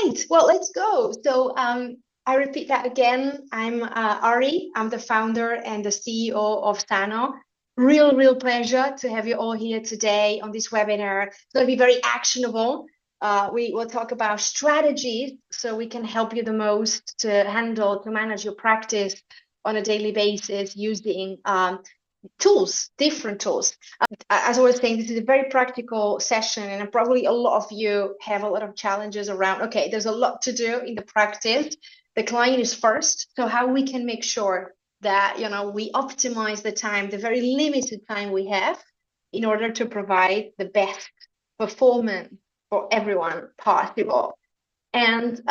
right, well, let's go. So I repeat that again. I'm Ari. I'm the founder and the CEO of SANNO. Real pleasure to have you all here today on this webinar. It's going to be very actionable. We will talk about strategies so we can help you the most to manage your practice on a daily basis using tools, different tools. As I was saying, this is a very practical session, and probably a lot of you have a lot of challenges around, okay, there's a lot to do in the practice. The client is first, so how we can make sure that, you know, we optimize the time, the very limited time we have, in order to provide the best performance for everyone possible. And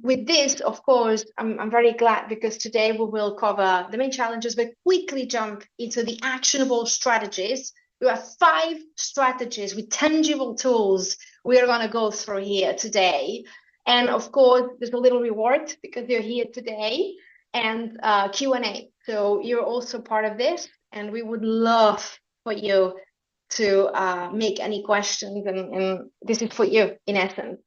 with this, of course, I'm very glad because today we will cover the main challenges, but quickly jump into the actionable strategies. We have 5 strategies with tangible tools we are going to go through here today. And of course, there's a little reward because you're here today, and Q&A. So you're also part of this, and we would love for you to make any questions, and this is for you in essence.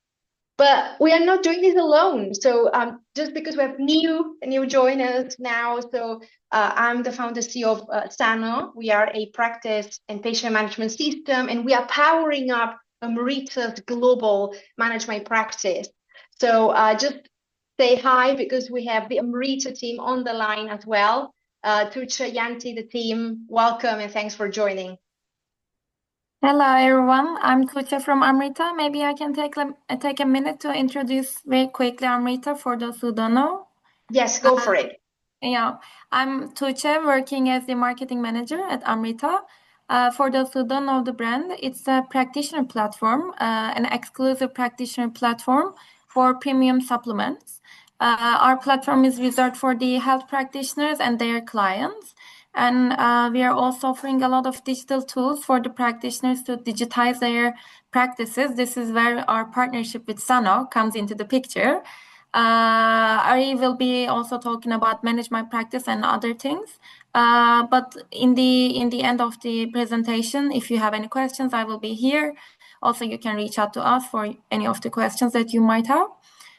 But we are not doing this alone. So just because we have new joiners now, so I'm the founder CEO of SANNO. We are a practice and patient management system, and we are powering up Amrita's global Manage My Practice. So just say hi because we have the Amrita team on the line as well. Tuccia, Yanti, the team, welcome and thanks for joining. Hello, everyone. I'm Tuccia from Amrita. Maybe I can take a minute to introduce very quickly Amrita for those who don't know. Yes, go for it. Yeah, I'm Tuccia, working as the marketing manager at Amrita. For those who don't know the brand, it's a practitioner platform, an exclusive practitioner platform for premium supplements. Our platform is reserved for the health practitioners and their clients. And we are also offering a lot of digital tools for the practitioners to digitize their practices. This is where our partnership with SANNO comes into the picture. Ari will be also talking about Manage My Practice and other things. But in the end of the presentation, if you have any questions, I will be here. Also, you can reach out to us for any of the questions that you might have.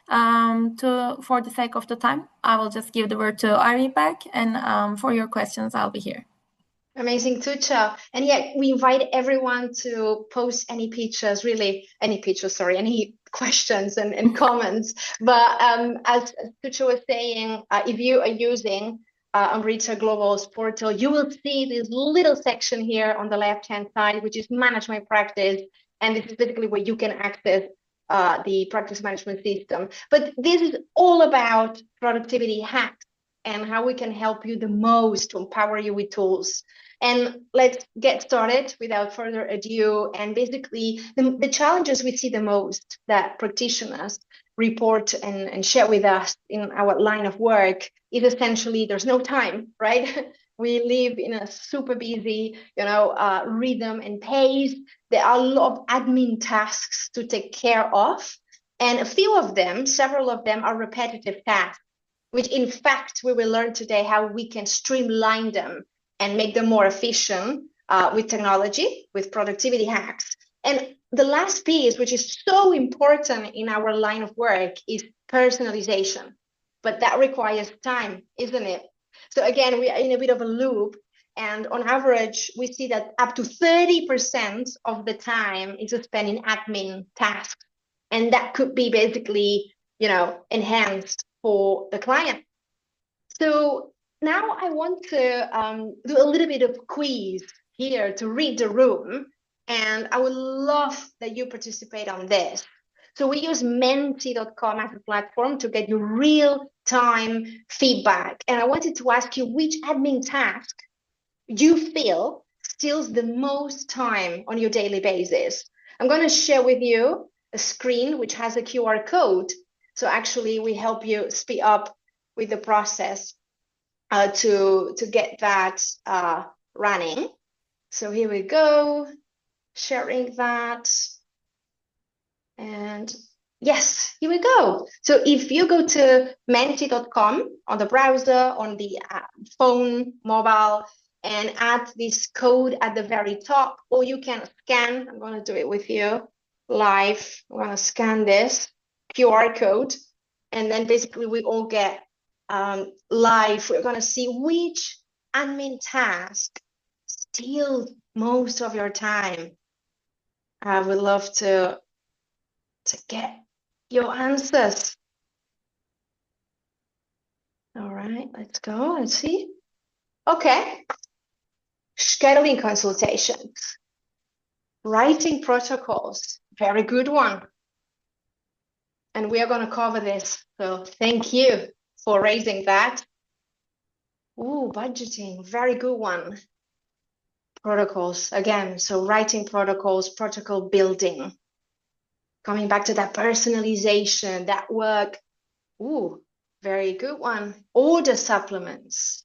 For the sake of the time, I will just give the word to Ari back, and for your questions, I'll be here. Amazing, Tuccia. And yeah, we invite everyone to post any pictures, any questions and comments. But as Tuccia was saying, if you are using Amrita Global's portal, you will see this little section here on the left-hand side, which is Manage My Practice. And this is basically where you can access the practice management system. But this is all about productivity hacks and how we can help you the most to empower you with tools. And let's get started without further ado. And basically, the challenges we see the most that practitioners report and share with us in our line of work is essentially there's no time, right? We live in a super busy, rhythm and pace. There are a lot of admin tasks to take care of. And several of them are repetitive tasks, which in fact, we will learn today how we can streamline them and make them more efficient with technology, with productivity hacks. And the last piece, which is so important in our line of work, is personalization. But that requires time, isn't it? So again, we are in a bit of a loop. And on average, we see that up to 30% of the time is spent in admin tasks. And that could be basically, enhanced for the client. So now I want to do a little bit of quiz here to read the room. And I would love that you participate on this. So we use menti.com as a platform to get you real-time feedback. And I wanted to ask you which admin task you feel steals the most time on your daily basis. I'm going to share with you a screen which has a QR code. So actually, we help you speed up with the process to get that running. So here we go, sharing that. And yes, here we go. So if you go to menti.com on the browser, on the phone, mobile, and add this code at the very top, or you can scan, I'm going to do it with you live. I'm going to scan this QR code, and then basically we all get live. We're going to see which admin task steals most of your time. I would love to get your answers. All right, let's go. Let's see. Okay. Scheduling consultations. Writing protocols. Very good one. And we are going to cover this. So thank you for raising that. Ooh, budgeting. Very good one. Protocols. Again, so writing protocols, protocol building. Coming back to that personalization, that work. Ooh, very good one. Order supplements.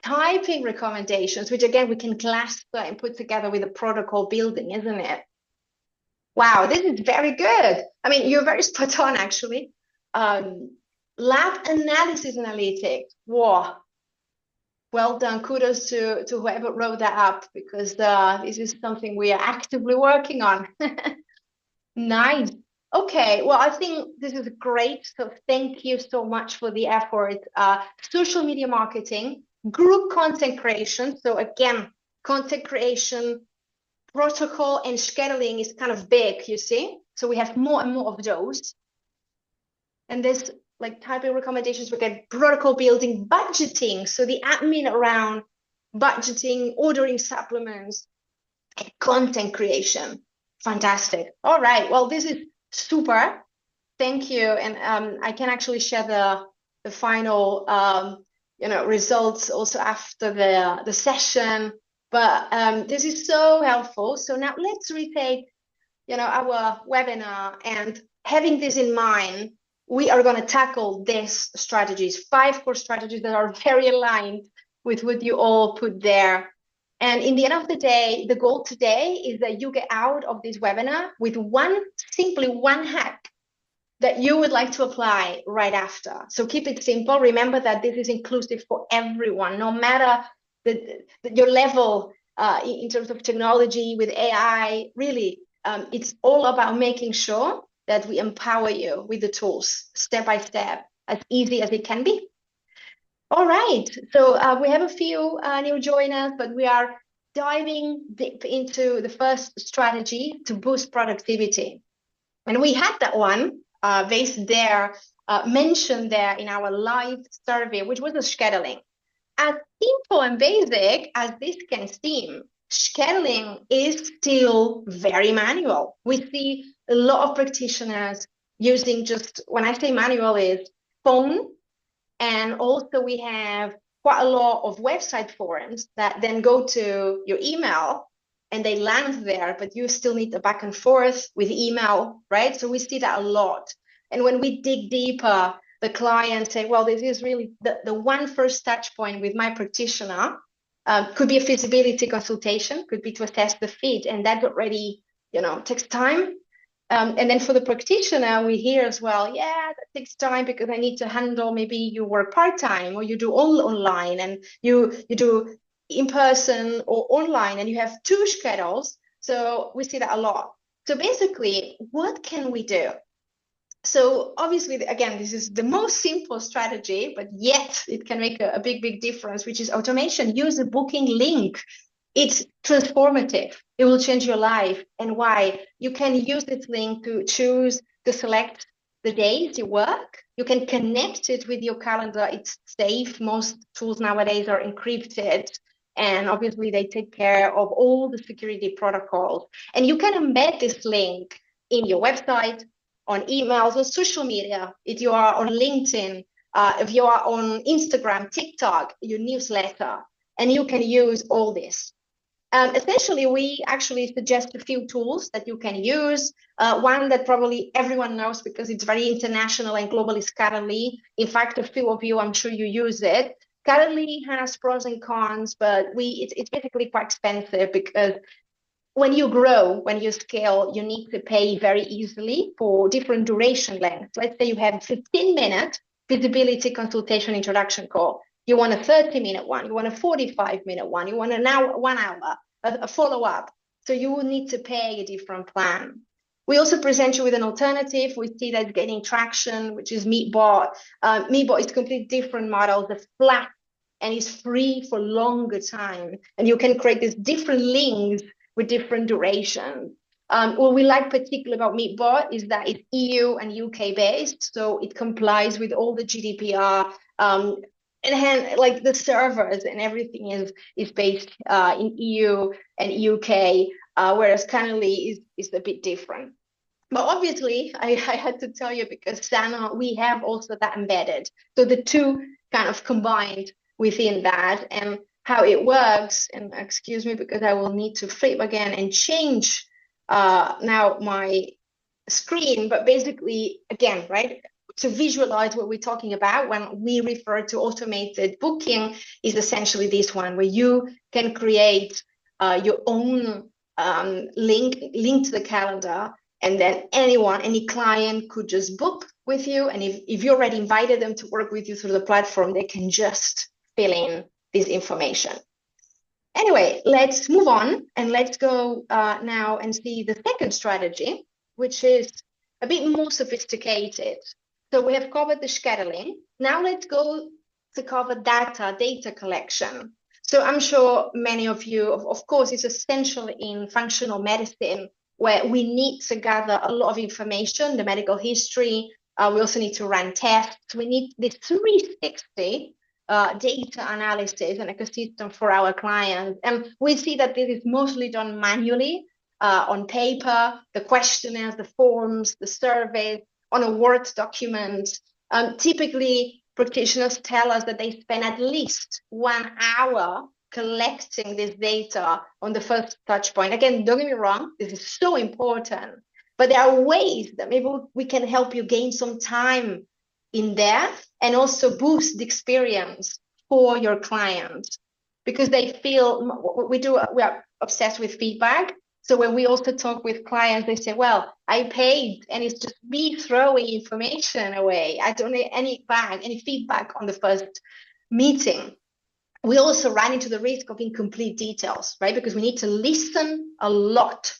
Typing recommendations, which again, we can cluster and put together with a protocol building, isn't it? Wow, this is very good. I mean, you're very spot on, actually. Lab analysis analytics. Wow. Well done. Kudos to whoever wrote that up, because this is something we are actively working on. Nice. Okay, well, I think this is great. So thank you so much for the effort. Social media marketing, group content creation. So again, content creation, protocol and scheduling is kind of big, you see? So we have more and more of those. And this, like typing recommendations, we get protocol building, budgeting. So the admin around budgeting, ordering supplements, and content creation. Fantastic. All right. Well, this is super. Thank you. And I can actually share the final results also after the session. But this is so helpful. So now let's retake our webinar, and having this in mind, we are going to tackle these strategies, 5 core strategies that are very aligned with what you all put there. And in the end of the day, the goal today is that you get out of this webinar with simply one hack that you would like to apply right after. So keep it simple. Remember that this is inclusive for everyone, no matter your level in terms of technology with AI. Really, it's all about making sure that we empower you with the tools step by step, as easy as it can be. All right, so we have a few new joiners, but we are diving deep into the first strategy to boost productivity. And we had that one based there, mentioned there in our live survey, which was the scheduling. As simple and basic as this can seem, scheduling is still very manual. We see a lot of practitioners using just, when I say manual, is phone. And also we have quite a lot of website forums that then go to your email and they land there, but you still need the back and forth with email, right? So we see that a lot. And when we dig deeper, the clients say, well, this is really the one first touch point with my practitioner. Could be a feasibility consultation, could be to assess the fit, and that already, takes time. And then for the practitioner, we hear as well, yeah, that takes time because I need to handle, maybe you work part-time or you do all online and you do in person or online and you have 2 schedules. So we see that a lot. So basically, what can we do? So obviously, again, this is the most simple strategy, but yet it can make a big, big difference, which is automation. Use a booking link. It's transformative. It will change your life. And why? You can use this link to select the days you work. You can connect it with your calendar. It's safe. Most tools nowadays are encrypted. And obviously, they take care of all the security protocols. And you can embed this link in your website, on emails, on social media. If you are on LinkedIn, if you are on Instagram, TikTok, your newsletter, and you can use all this. Essentially, we actually suggest a few tools that you can use. One that probably everyone knows because it's very international and global is Calendly. In fact, a few of you, I'm sure you use it. Calendly has pros and cons, but it's basically quite expensive because when you grow, when you scale, you need to pay very easily for different duration lengths. Let's say you have a 15-minute visibility consultation introduction call. You want a 30-minute one, you want a 45-minute one, you want an hour, 1 hour, a follow-up. So you will need to pay a different plan. We also present you with an alternative. We see that gaining traction, which is Meetbot. Meetbot is a completely different model. The flat and is free for longer time. And you can create these different links with different duration. What we like particularly about Meetbot is that it's EU and UK based, so it complies with all the GDPR. And like the servers and everything is based in EU and UK, whereas Canally is a bit different. But obviously, I had to tell you because SANNO, we have also that embedded. So the two kind of combined within that, and how it works. And excuse me, because I will need to flip again and change now my screen. But basically, again, right, to visualize what we're talking about when we refer to automated booking is essentially this one, where you can create your own link to the calendar, and then any client could just book with you. And if you already invited them to work with you through the platform, they can just fill in this information. Anyway, let's move on and let's go now and see the second strategy, which is a bit more sophisticated. So we have covered the scheduling. Now let's go to cover data collection. So I'm sure many of you, of course, it's essential in functional medicine where we need to gather a lot of information, the medical history. We also need to run tests. We need this 360 data analysis and ecosystem for our clients. And we see that this is mostly done manually on paper, the questionnaires, the forms, the surveys, on a Word document. Typically, practitioners tell us that they spend at least 1 hour collecting this data on the first touch point. Again, don't get me wrong, this is so important, but there are ways that maybe we can help you gain some time in there and also boost the experience for your clients, because they feel we are obsessed with feedback. So when we also talk with clients, they say, well, I paid and it's just me throwing information away. I don't need any feedback on the first meeting. We also run into the risk of incomplete details, right? Because we need to listen a lot.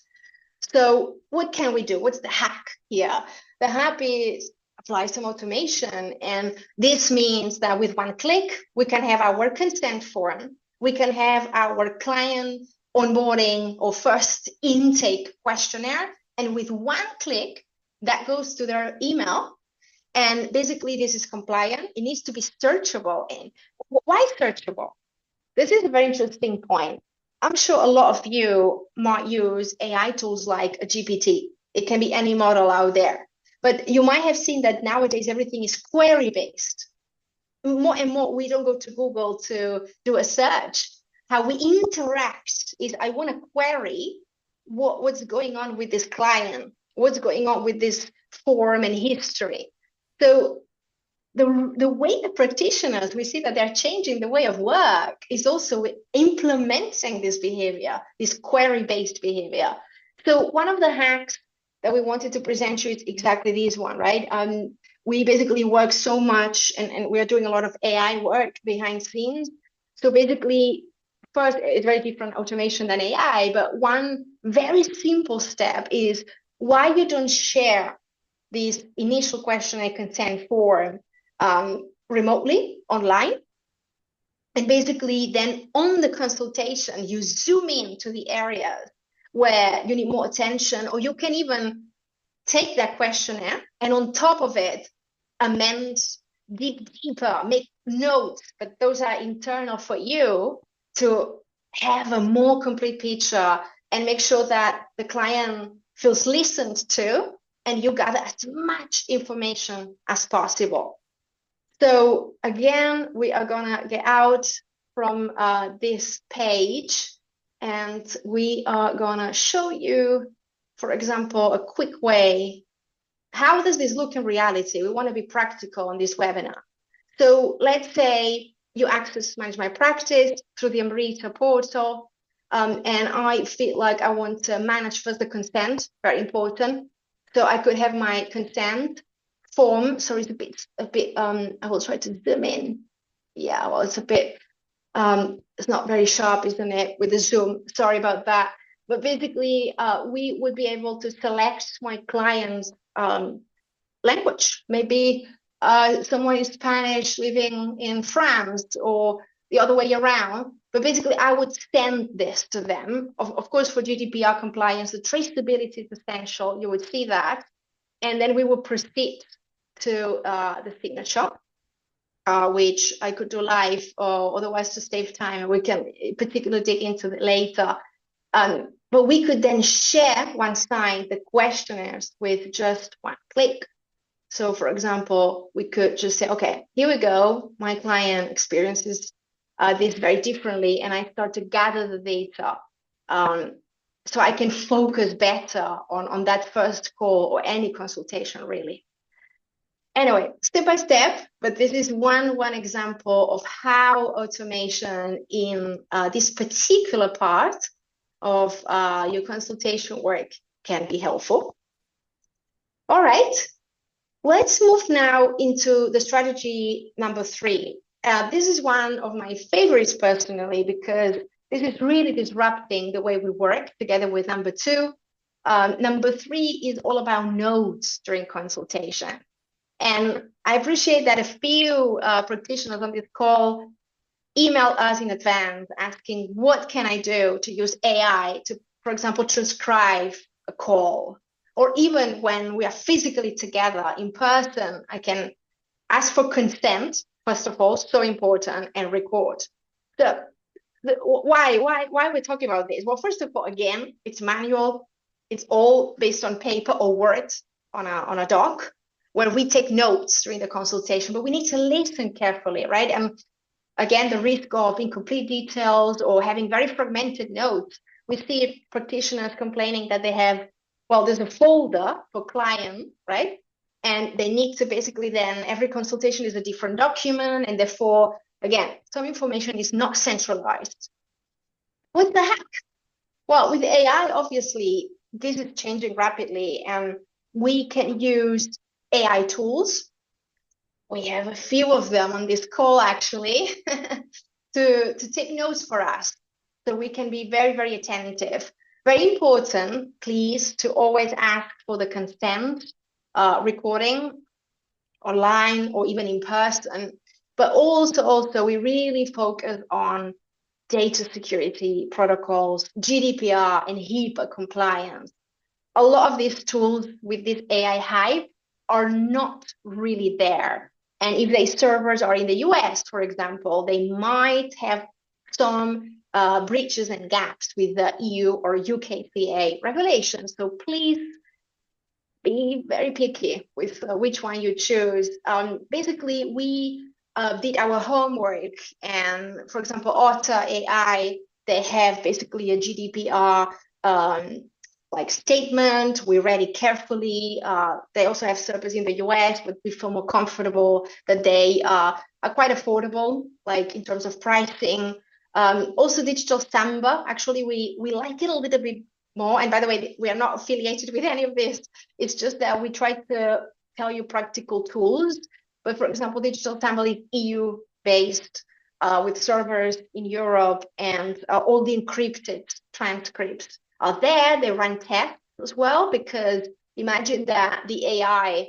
So what can we do? What's the hack here? The hack is apply some automation. And this means that with one click, we can have our consent form. We can have our client onboarding or first intake questionnaire. And with one click, that goes to their email. And basically, this is compliant. It needs to be searchable. And why searchable? This is a very interesting point. I'm sure a lot of you might use AI tools like a GPT. It can be any model out there. But you might have seen that nowadays everything is query-based. More and more, we don't go to Google to do a search. How we interact is I want to query what's going on with this client, what's going on with this form and history. So the way the practitioners, we see that they're changing the way of work is also implementing this behavior, this query-based behavior. So one of the hacks that we wanted to present you is exactly this one, right? We basically work so much and we're doing a lot of AI work behind scenes. So basically, first, it's very different automation than AI, but one very simple step is why you don't share this initial questionnaire consent form remotely online. And basically then on the consultation, you zoom in to the areas where you need more attention, or you can even take that questionnaire and on top of it, amend, dig deeper, make notes, but those are internal for you to have a more complete picture and make sure that the client feels listened to and you gather as much information as possible. So again, we are gonna get out from this page and we are gonna show you, for example, a quick way. How does this look in reality? We wanna be practical on this webinar. So let's say you access Manage My Practice through the Amrita portal, and I feel like I want to manage first the consent, very important. So I could have my consent form. Sorry, it's a bit. I will try to zoom in. Yeah, well, it's a bit. It's not very sharp, isn't it, with the zoom? Sorry about that. but basically we would be able to select my client's language. Maybe someone is Spanish living in France or the other way around. But basically, I would send this to them. Of course, for GDPR compliance, the traceability is essential. You would see that. And then we would proceed to the signature, which I could do live, or otherwise to save time. We can particularly dig into it later. But we could then share once signed the questionnaires with just one click. So, for example, we could just say, okay, here we go. My client experiences this very differently, and I start to gather the data so I can focus better on that first call or any consultation, really. Anyway, step by step, but this is one example of how automation in this particular part of your consultation work can be helpful. All right. Let's move now into the strategy number 3. This is one of my favorites personally, because this is really disrupting the way we work together with number 2. Number 3 is all about notes during consultation. And I appreciate that a few practitioners on this call email us in advance asking, what can I do to use AI to, for example, transcribe a call? Or even when we are physically together in person, I can ask for consent, first of all, so important, and record. So why we're talking about this? Well, first of all, again, it's manual. It's all based on paper or words on a doc, where we take notes during the consultation, but we need to listen carefully, right? And again, the risk of incomplete details or having very fragmented notes. We see practitioners complaining that they have, well, there's a folder for client, right? And they need to basically then, every consultation is a different document. And therefore, again, some information is not centralized. What the heck? Well, with AI, obviously, this is changing rapidly, and we can use AI tools. We have a few of them on this call, actually, to take notes for us, so we can be very, very attentive. Very important, please, to always ask for the consent recording online or even in person. But also we really focus on data security protocols, GDPR and HIPAA compliance. A lot of these tools with this AI hype are not really there. And if their servers are in the US, for example, they might have some breaches and gaps with the EU or UKCA regulations. So please be very picky with which one you choose. Basically, we did our homework, and for example, Otter AI, they have basically a GDPR like statement. We read it carefully. They also have servers in the US, but we feel more comfortable that they are quite affordable, like in terms of pricing. Also Digital Samba, actually we like it a little bit more. And by the way, we are not affiliated with any of this. It's just that we try to tell you practical tools. But for example, Digital Samba is EU based with servers in Europe, and all the encrypted transcripts are there. They run tests as well, because imagine that the AI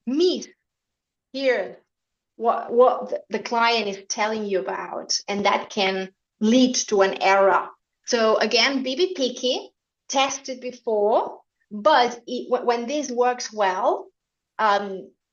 mishears what the client is telling you about, and that can lead to an error. So again, be picky, test it before, but when this works well,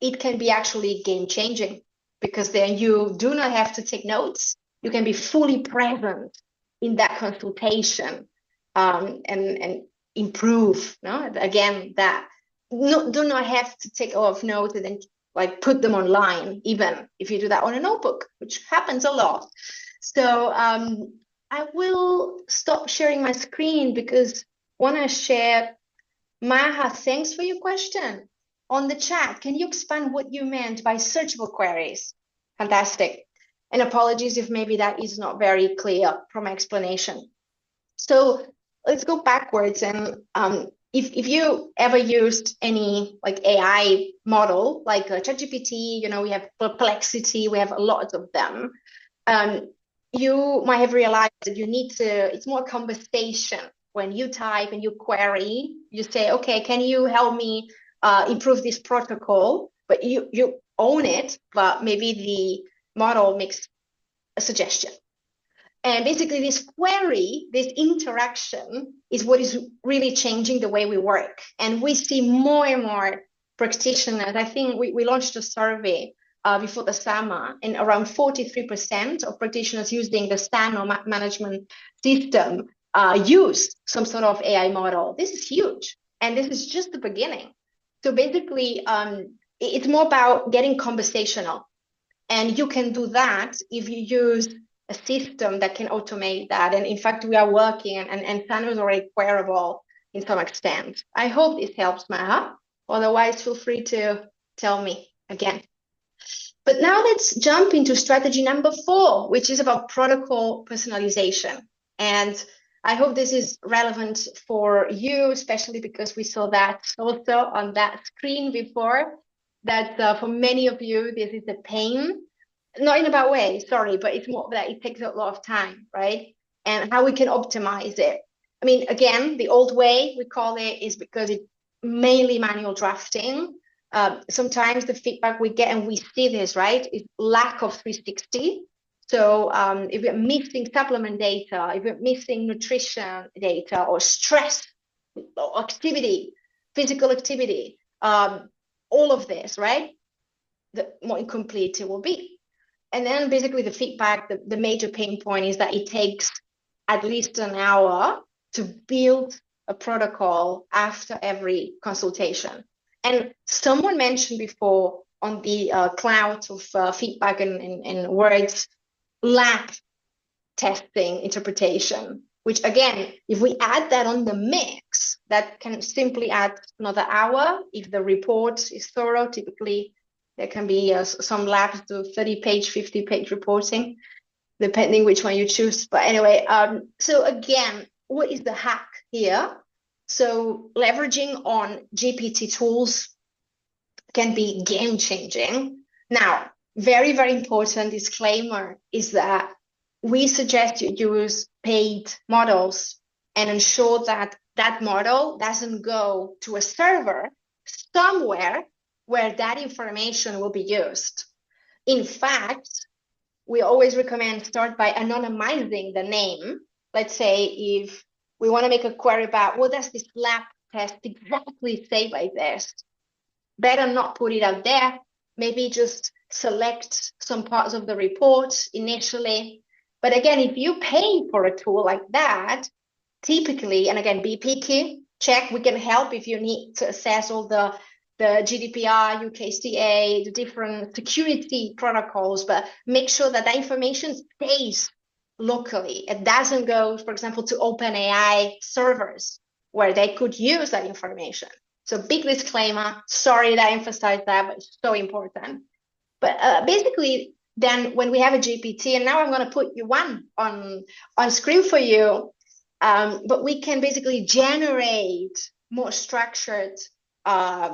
it can be actually game-changing, because then you do not have to take notes. You can be fully present in that consultation and improve. No? Again, that do not have to take off notes and then like put them online, even if you do that on a notebook, which happens a lot. So I will stop sharing my screen because I want to share. Maha, thanks for your question. On the chat, can you expand what you meant by searchable queries? Fantastic. And apologies if maybe that is not very clear from my explanation. So let's go backwards. And if you ever used any like AI model, like ChatGPT, we have Perplexity, we have a lot of them. You might have realized that you need to, it's more conversation when you type and you query, you say, okay, can you help me improve this protocol? But you own it, but maybe the model makes a suggestion. And basically this query, this interaction is what is really changing the way we work. And we see more and more practitioners. I think we launched a survey before the summer, and around 43% of practitioners using the SANNO management system use some sort of AI model. This is huge. And this is just the beginning. So basically, it's more about getting conversational. And you can do that if you use a system that can automate that. And in fact, we are working, and SANNO is already queryable in some extent. I hope this helps, Maha. Otherwise, feel free to tell me again. But now let's jump into strategy number 4, which is about protocol personalization. And I hope this is relevant for you, especially because we saw that also on that screen before, that for many of you, this is a pain. Not in a bad way, sorry, but it's more that it takes a lot of time, right? And how we can optimize it. I mean, again, the old way we call it is because it's mainly manual drafting. Sometimes the feedback we get, and we see this, right, is lack of 360. So if we're missing supplement data, if we're missing nutrition data or stress or activity, physical activity, all of this, right, the more incomplete it will be. And then basically the feedback, the major pain point is that it takes at least an hour to build a protocol after every consultation. And someone mentioned before on the cloud of feedback and words, lab testing interpretation, which again, if we add that on the mix, that can simply add another hour. If the report is thorough, typically there can be some labs do 30-page, 50-page reporting, depending which one you choose. But anyway, so again, what is the hack here? So leveraging on GPT tools can be game-changing. Now, very, very important disclaimer is that we suggest you use paid models and ensure that that model doesn't go to a server somewhere where that information will be used. In fact, we always recommend start by anonymizing the name. Let's say if we want to make a query about what does this lab test exactly say by this, better not put it out there. Maybe just select some parts of the report initially. But again, if you pay for a tool like that, typically, and again, be picky, check, we can help if you need to assess all the GDPR, UKCA, the different security protocols, but make sure that that information stays locally. It doesn't go, for example, to OpenAI servers where they could use that information. So big disclaimer, sorry that I emphasize that, but it's so important. But basically, then when we have a GPT, and now I'm going to put you one on screen for you, but we can basically generate more structured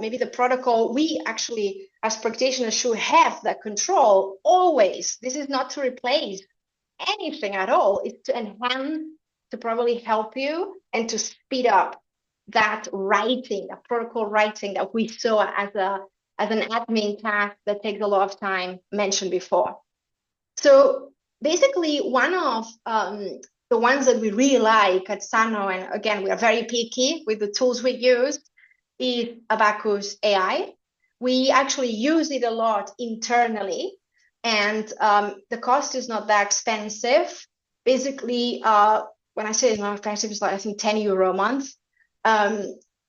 maybe the protocol. We actually, as practitioners, should have that control always. This is not to replace anything at all. It's to enhance, to probably help you and to speed up that writing, that protocol writing that we saw as an admin task that takes a lot of time, mentioned before. So basically, one of the ones that we really like at SANNO, and again, we are very picky with the tools we use, is Abacus AI. We actually use it a lot internally, and the cost is not that expensive. Basically, when I say it's not expensive, it's like I think €10 a month.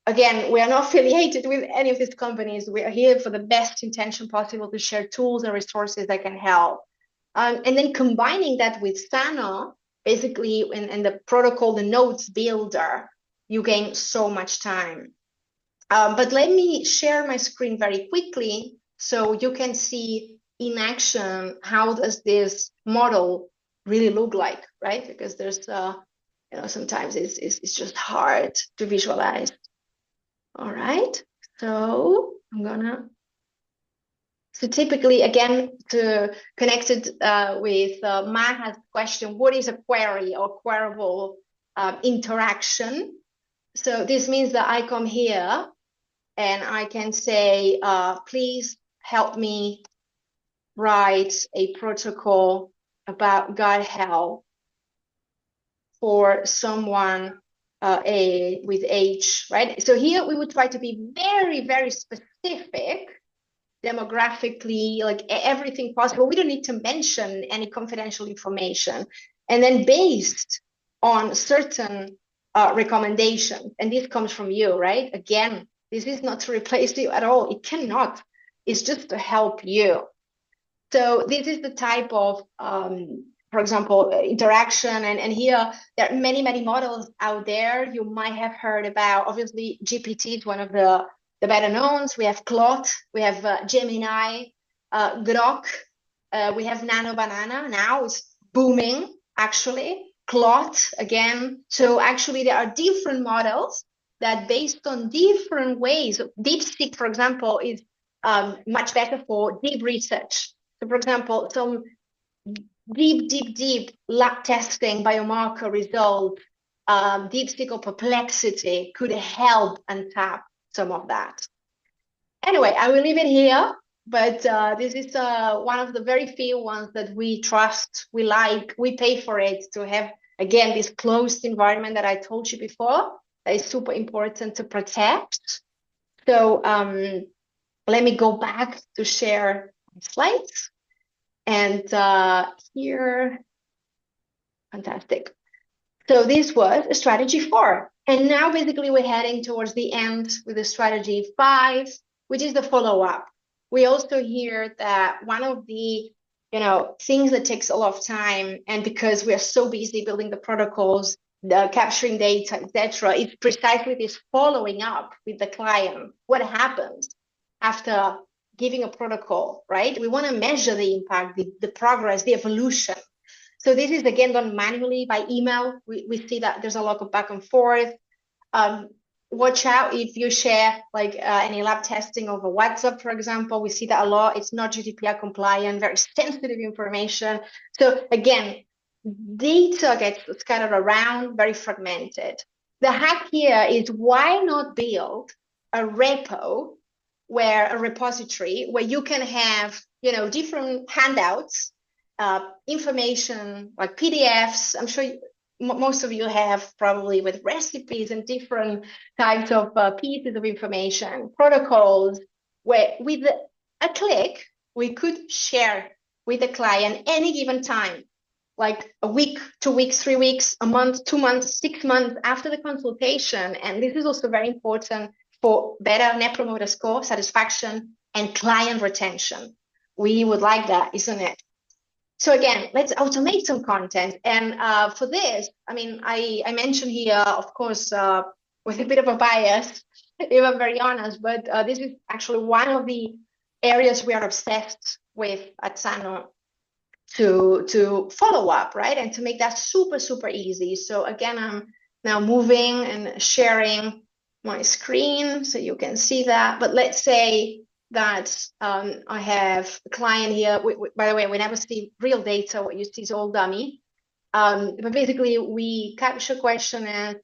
Again, we are not affiliated with any of these companies. We are here for the best intention possible to share tools and resources that can help. And then combining that with SANNO, basically, in the protocol, the notes builder, you gain so much time. But let me share my screen very quickly so you can see in action how does this model really look like, right? Because there's, sometimes it's just hard to visualize. All right, so so typically, again, to connect it with Maha's question, what is a query or queryable interaction. So this means that I come here and I can say, please help me write a protocol about gut health for someone with age, right? So here we would try to be very, very specific demographically, like everything possible. We don't need to mention any confidential information. And then based on certain recommendations, and this comes from you, right? Again, this is not to replace you at all. It cannot. It's just to help you. So this is the type of, for example, interaction. And here there are many, many models out there. You might have heard about, obviously, GPT is one of the better knowns. We have Claude, we have Gemini, Grok, we have Nano Banana. Now it's booming, actually. Claude, again. So actually, there are different models that based on different ways. DeepSeek, for example, is much better for deep research. So, for example, some deep lab testing biomarker results, DeepSeek or Perplexity could help untap some of that. Anyway, I will leave it here, but this is one of the very few ones that we trust, we like, we pay for it to have, again, this closed environment that I told you before, that is super important to protect. So let me go back to share my slides. And here, fantastic. So this was strategy 4. And now basically we're heading towards the end with the strategy 5, which is the follow-up. We also hear that one of the things that takes a lot of time, and because we are so busy building the protocols, capturing data, etc., is precisely this following up with the client. What happens after giving a protocol, right? We want to measure the impact, the progress, the evolution. So this is again done manually by email. We see that there's a lot of back and forth. Watch out if you share like any lab testing over WhatsApp, for example. We see that a lot. It's not GDPR compliant, very sensitive information. So again, data gets scattered around, very fragmented. The hack here is why not build a repo a repository where you can have, different handouts, information like PDFs. I'm sure most of you have probably with recipes and different types of pieces of information, protocols, where with a click, we could share with the client any given time, like a week, 2 weeks, 3 weeks, a month, 2 months, 6 months after the consultation. And this is also very important for better Net Promoter Score, satisfaction, and client retention. We would like that, isn't it? So again, let's automate some content. And for this, I mean, I mentioned here, of course, with a bit of a bias, if I'm very honest, but this is actually one of the areas we are obsessed with at SANNO to follow up, right? And to make that super, super easy. So again, I'm now moving and sharing my screen so you can see that. But let's say that I have a client here. By the way, we never see real data. What you see is all dummy. But basically, we capture questionnaires.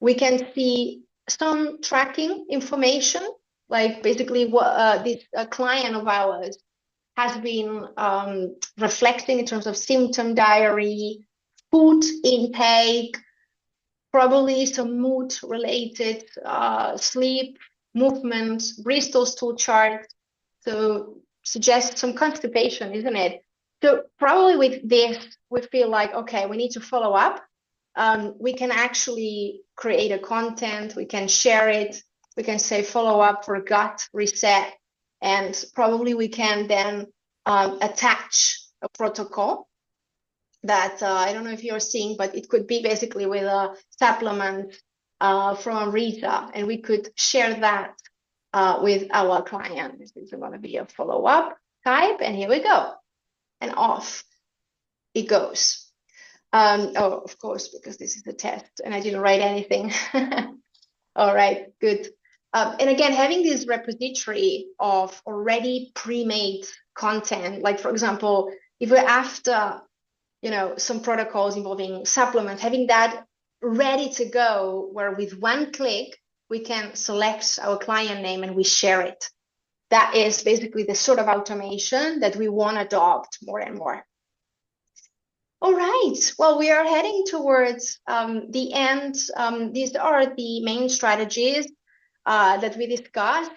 We can see some tracking information, like basically what this client of ours has been reflecting in terms of symptom diary, food intake, probably some mood-related sleep, movement, Bristol stool chart. So suggests some constipation, isn't it? So probably with this, we feel like, okay, we need to follow up. We can actually create a content. We can share it. We can say follow up for gut reset. And probably we can then attach a protocol that I don't know if you're seeing, but it could be basically with a supplement from Amrita, and we could share that with our client. This is going to be a follow-up type, and here we go, and off it goes. Oh, of course, because this is a test, and I didn't write anything. All right, good. And again, having this repository of already pre-made content, like for example, if we're after some protocols involving supplements, having that ready to go, where with one click, we can select our client name and we share it. That is basically the sort of automation that we want to adopt more and more. All right, well, we are heading towards the end. These are the main strategies that we discussed.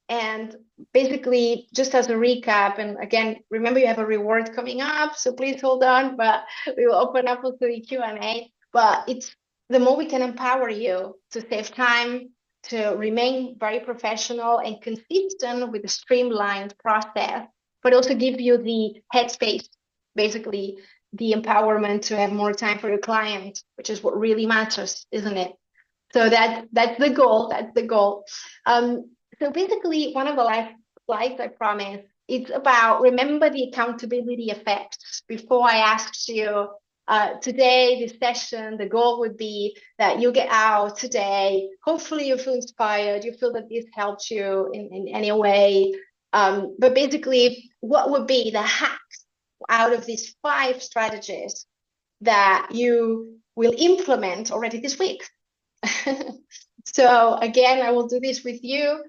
And basically, just as a recap, and again, remember you have a reward coming up, so please hold on, but we will open up also the Q&A. But it's the more we can empower you to save time, to remain very professional and consistent with a streamlined process, but also give you the headspace, basically the empowerment to have more time for your client, which is what really matters, isn't it? So that's the goal. That's the goal. So basically, one of the last slides I promised, it's about remember the accountability effects. Before I asked you today, this session, the goal would be that you get out today. Hopefully, you feel inspired. You feel that this helped you in any way. But basically, what would be the hacks out of these 5 strategies that you will implement already this week? So again, I will do this with you.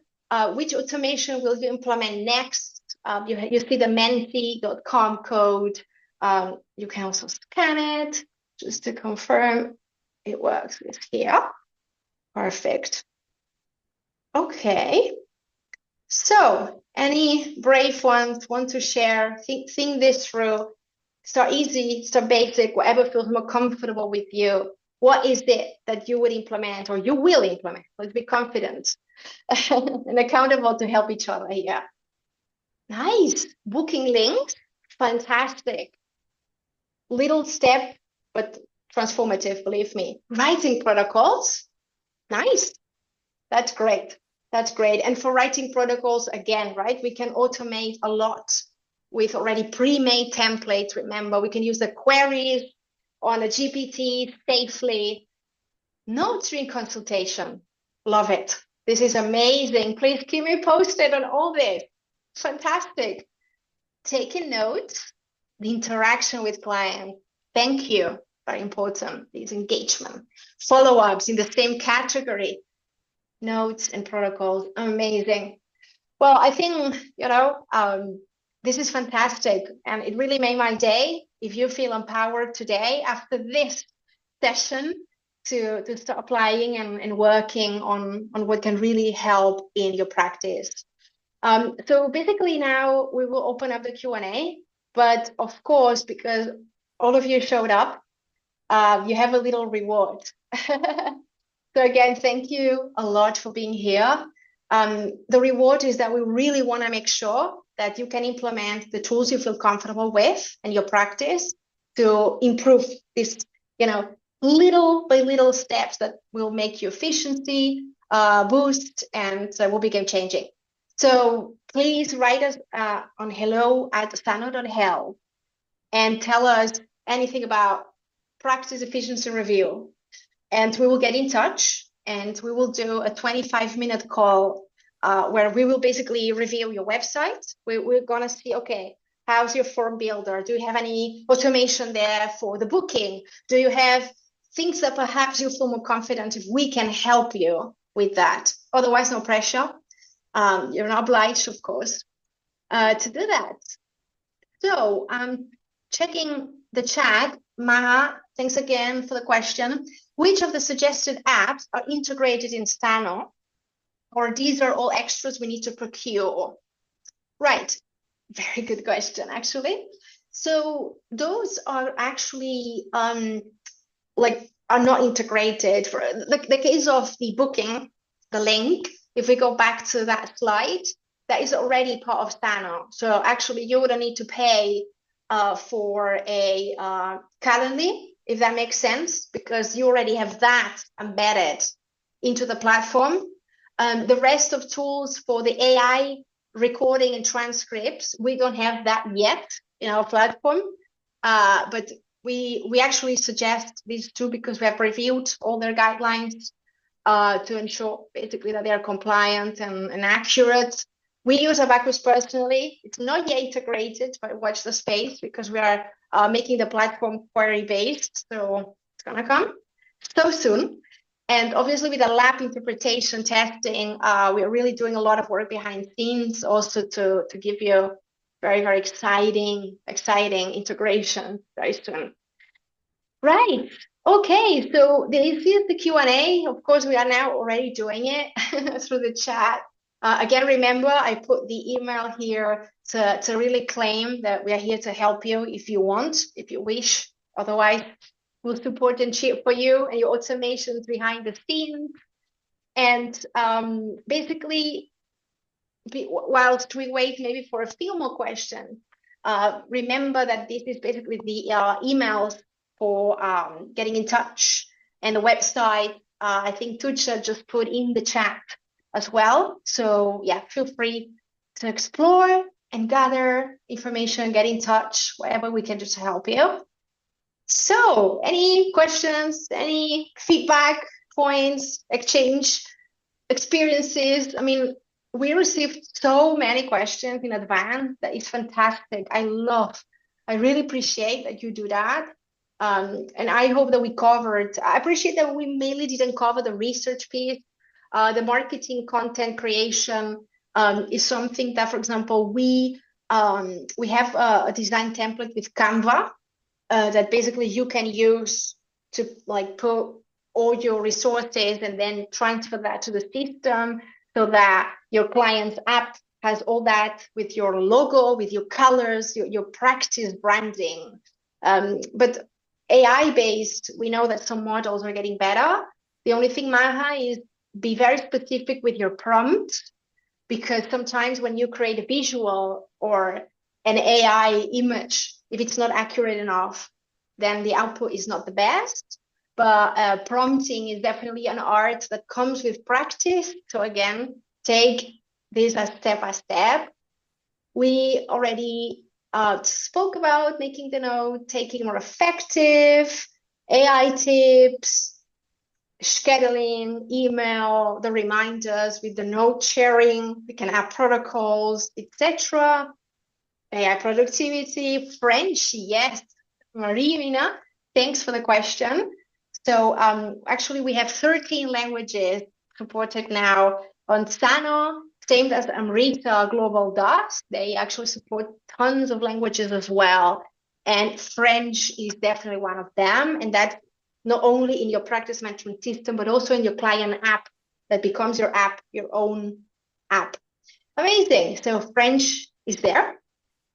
Which automation will you implement next? You see the menti.com code. You can also scan it just to confirm it works. It's here. Perfect. Okay. So any brave ones want to share? Think this through. Start easy, start basic, whatever feels more comfortable with you. What is it that you would implement or you will implement? Let's be confident and accountable to help each other here. Nice. Booking links. Fantastic. Little step, but transformative, believe me. Writing protocols. Nice. That's great. That's great. And for writing protocols, again, right, we can automate a lot with already pre-made templates. Remember, we can use the queries on a GPT safely. Notes during consultation. Love it. This is amazing. Please keep me posted on all this. Fantastic. Taking notes, the interaction with clients. Thank you. Very important. These engagement. Follow-ups in the same category. Notes and protocols. Amazing. Well, I think, this is fantastic. And it really made my day. If you feel empowered today after this session to start applying and working on what can really help in your practice. So basically now we will open up the Q&A, but of course, because all of you showed up, you have a little reward. So again, thank you a lot for being here. The reward is that we really want to make sure that you can implement the tools you feel comfortable with in your practice to improve this, little by little steps that will make your efficiency boost and will be game changing. So please write us on hello@sanno.health and tell us anything about practice efficiency review. And we will get in touch and we will do a 25-minute call where we will basically review your website. We're going to see, okay, how's your form builder? Do you have any automation there for the booking? Do you have things that perhaps you feel more confident if we can help you with that? Otherwise, no pressure. You're not obliged, of course, to do that. So I'm checking the chat. Maha, thanks again for the question. Which of the suggested apps are integrated in SANNO? Or these are all extras we need to procure? Right. Very good question, actually. So those are actually are not integrated. For the case of the booking, the link, if we go back to that slide, that is already part of SANNO. So actually you wouldn't need to pay for a Calendly, if that makes sense, because you already have that embedded into the platform. The rest of tools for the AI recording and transcripts, we don't have that yet in our platform, but we actually suggest these two because we have reviewed all their guidelines to ensure basically that they are compliant and accurate. We use Abacus personally. It's not yet integrated, but watch the space because we are making the platform query based, so it's gonna come. so soon. And obviously with the lab interpretation testing, we're really doing a lot of work behind scenes also to give you very, very exciting integration very soon. Right. Okay. So this is the Q&A. Of course, we are now already doing it through the chat. Again, remember, I put the email here to really claim that we are here to help you if you want, if you wish. Otherwise, we'll support and cheer for you and your automations behind the scenes. And basically, whilst we wait maybe for a few more questions, remember that this is basically the emails for getting in touch, and the website, I think Tucha just put in the chat as well. So yeah, feel free to explore and gather information, get in touch, whatever we can do to help you. So any questions, any feedback, points, exchange, experiences? I mean, we received so many questions in advance. That is fantastic. I really appreciate that you do that. And I hope that we covered, I appreciate that we mainly didn't cover the research piece. The marketing content creation is something that, for example, we have a design template with Canva that basically you can use to like put all your resources and then transfer that to the system so that your client's app has all that with your logo, with your colors, your practice branding. But AI-based, we know that some models are getting better. The only thing, Maha, is be very specific with your prompt, because sometimes when you create a visual or an AI image, if it's not accurate enough, then the output is not the best. But prompting is definitely an art that comes with practice. So again, take this as step by step. We already spoke about making the note, taking more effective, AI tips, scheduling, email, the reminders with the note sharing. We can add protocols, etc. AI productivity, French, yes. Marina, thanks for the question. So actually, we have 13 languages supported now on SANNO, same as Amrita Global does. They actually support tons of languages as well. And French is definitely one of them. And that's not only in your practice management system, but also in your client app that becomes your app, your own app. Amazing. So French is there.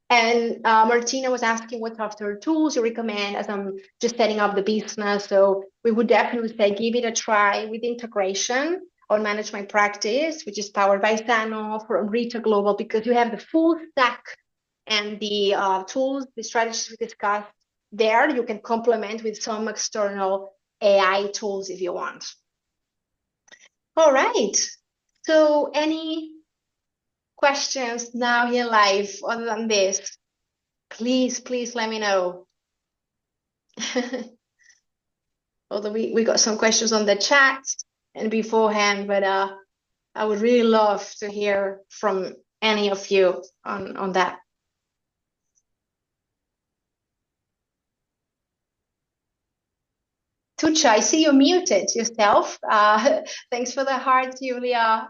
And Martina was asking what software tools you recommend as I'm just setting up the business. So we would definitely say give it a try with integration on Manage My Practice, which is powered by SANNO for Amrita Global, because you have the full stack and the tools, the strategies we discussed there. You can complement with some external AI tools if you want. All right. So any questions now here live other than this? Please let me know. Although we got some questions on the chat and beforehand, but I would really love to hear from any of you on that. Tucha, I see you muted yourself. Thanks for the heart, Julia.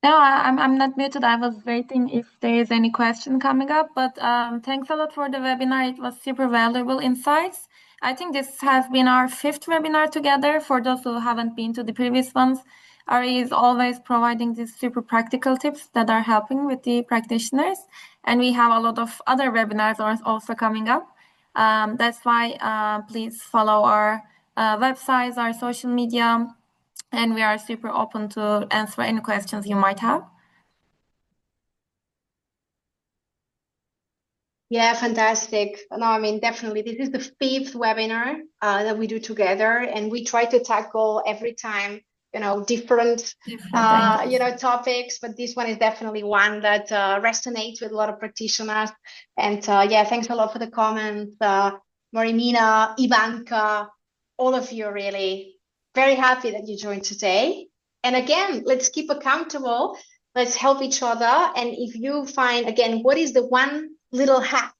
No, I'm not muted. I was waiting if there is any question coming up, but thanks a lot for the webinar. It was super valuable insights. I think this has been our 5th webinar together. For those who haven't been to the previous ones, Ari is always providing these super practical tips that are helping with the practitioners. And we have a lot of other webinars also coming up. That's why please follow our websites, our social media, and we are super open to answer any questions you might have. Yeah, fantastic. No, I mean, definitely, this is the 5th webinar that we do together, and we try to tackle every time, different topics, but this one is definitely one that resonates with a lot of practitioners. And yeah, thanks a lot for the comments, Marimina, Ivanka, all of you, really very happy that you joined today. And again, let's keep accountable. Let's help each other. And if you find, again, what is the one little hack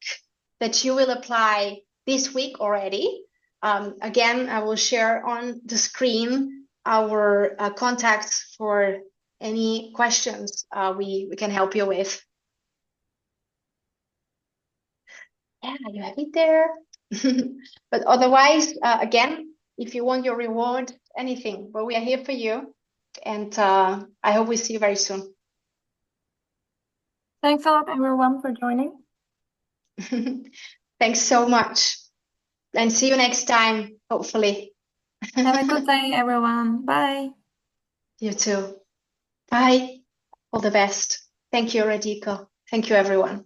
that you will apply this week already, Again, I will share on the screen our contacts for any questions we can help you with. Yeah, you have it there. But otherwise, again, if you want your reward, anything, but we are here for you. And I hope we see you very soon. Thanks a lot, everyone, for joining. Thanks so much. And see you next time, hopefully. Have a good day, everyone. Bye. You too. Bye. All the best. Thank you, Radhika. Thank you, everyone.